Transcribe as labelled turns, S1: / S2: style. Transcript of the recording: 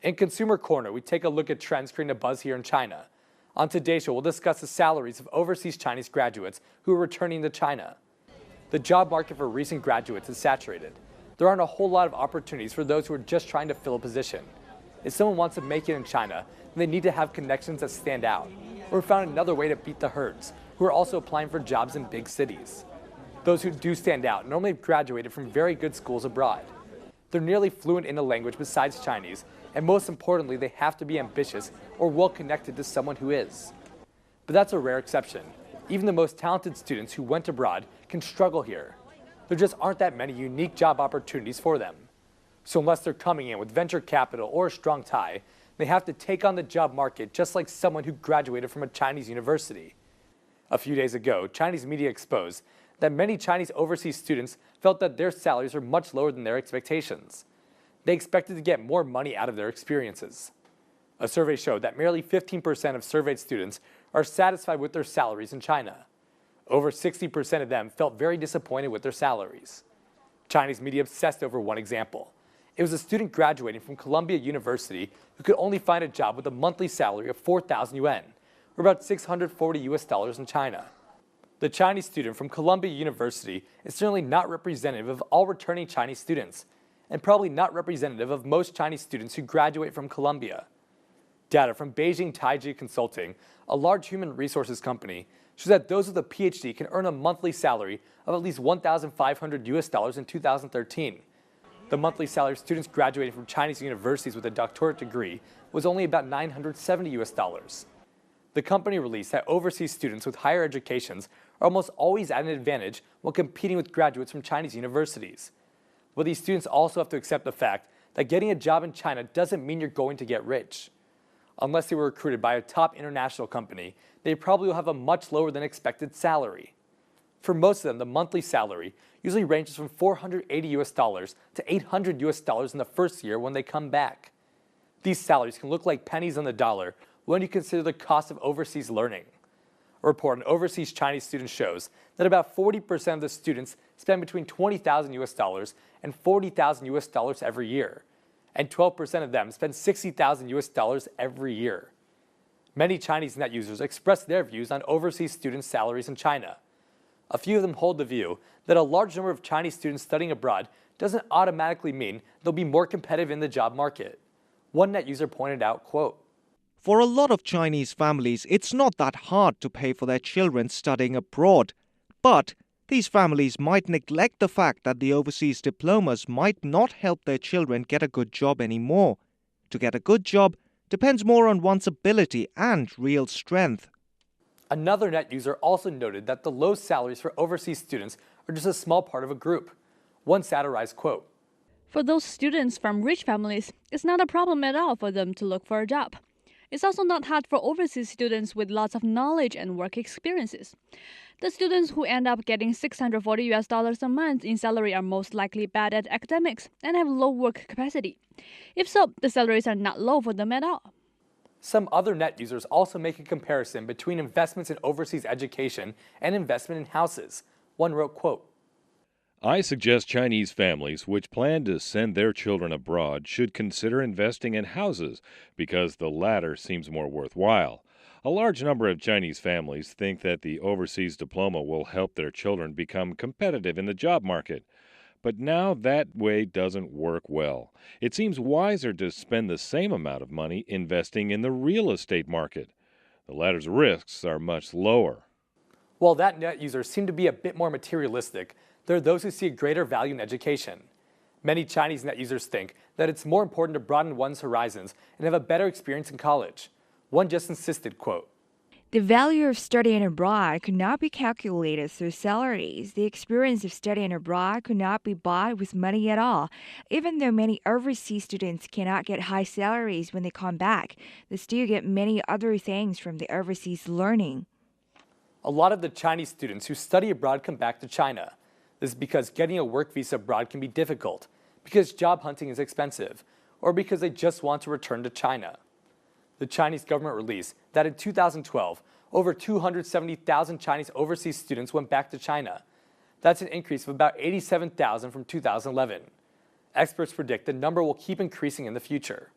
S1: In Consumer Corner, we take a look at trends creating a buzz here in China. On today's show, we'll discuss the salaries of overseas Chinese graduates who are returning to China. The job market for recent graduates is saturated. There aren't a whole lot of opportunities for those who are just trying to fill a position. If someone wants to make it in China, then they need to have connections that stand out, or found another way to beat the herds, who are also applying for jobs in big cities. Those who do stand out normally have graduated from very good schools abroad. They're nearly fluent in a language besides Chinese, and most importantly, they have to be ambitious or well connected to someone who is. But that's a rare exception. Even the most talented students who went abroad can struggle here. There just aren't that many unique job opportunities for them. So unless they're coming in with venture capital or a strong tie, they have to take on the job market just like someone who graduated from a Chinese university. A few days ago, Chinese media exposed that many Chinese overseas students felt that their salaries were much lower than their expectations. They expected to get more money out of their experiences. A survey showed that merely 15% of surveyed students are satisfied with their salaries in China. Over 60% of them felt very disappointed with their salaries. Chinese media obsessed over one example. It was a student graduating from Columbia University who could only find a job with a monthly salary of 4,000 yuan, or about $640 in China. The Chinese student from Columbia University is certainly not representative of all returning Chinese students, and probably not representative of most Chinese students who graduate from Columbia. Data from Beijing Taiji Consulting, a large human resources company, shows that those with a PhD can earn a monthly salary of at least $1,500 in 2013. The monthly salary of students graduating from Chinese universities with a doctorate degree was only about $970. The company released that overseas students with higher educations are almost always at an advantage when competing with graduates from Chinese universities. But these students also have to accept the fact that getting a job in China doesn't mean you're going to get rich. Unless they were recruited by a top international company, they probably will have a much lower than expected salary. For most of them, the monthly salary usually ranges from $480 to $800 in the first year when they come back. These salaries can look like pennies on the dollar when you consider the cost of overseas learning. A report on overseas Chinese students shows that about 40% of the students spend between $20,000 and $40,000 every year, and 12% of them spend $60,000 every year. Many Chinese net users express their views on overseas students' salaries in China. A few of them hold the view that a large number of Chinese students studying abroad doesn't automatically mean they'll be more competitive in the job market. One net user pointed out, quote,
S2: "For a lot of Chinese families, it's not that hard to pay for their children studying abroad. But these families might neglect the fact that the overseas diplomas might not help their children get a good job anymore. To get a good job depends more on one's ability and real strength."
S1: Another net user also noted that the low salaries for overseas students are just a small part of a group. One satirized, quote,
S3: "For those students from rich families, it's not a problem at all for them to look for a job. It's also not hard for overseas students with lots of knowledge and work experiences. The students who end up getting $640 a month in salary are most likely bad at academics and have low work capacity. If so, the salaries are not low for them at all."
S1: Some other net users also make a comparison between investments in overseas education and investment in houses. One wrote, quote,
S4: "I suggest Chinese families which plan to send their children abroad should consider investing in houses because the latter seems more worthwhile. A large number of Chinese families think that the overseas diploma will help their children become competitive in the job market. But now that way doesn't work well. It seems wiser to spend the same amount of money investing in the real estate market. The latter's risks are much lower."
S1: While that net user seemed to be a bit more materialistic, there are those who see a greater value in education. Many Chinese net users think that it's more important to broaden one's horizons and have a better experience in college. One just insisted, quote,
S5: "The value of studying abroad could not be calculated through salaries. The experience of studying abroad could not be bought with money at all. Even though many overseas students cannot get high salaries when they come back, they still get many other things from the overseas learning."
S1: A lot of the Chinese students who study abroad come back to China. This is because getting a work visa abroad can be difficult, because job hunting is expensive, or because they just want to return to China. The Chinese government released that in 2012, over 270,000 Chinese overseas students went back to China. That's an increase of about 87,000 from 2011. Experts predict the number will keep increasing in the future.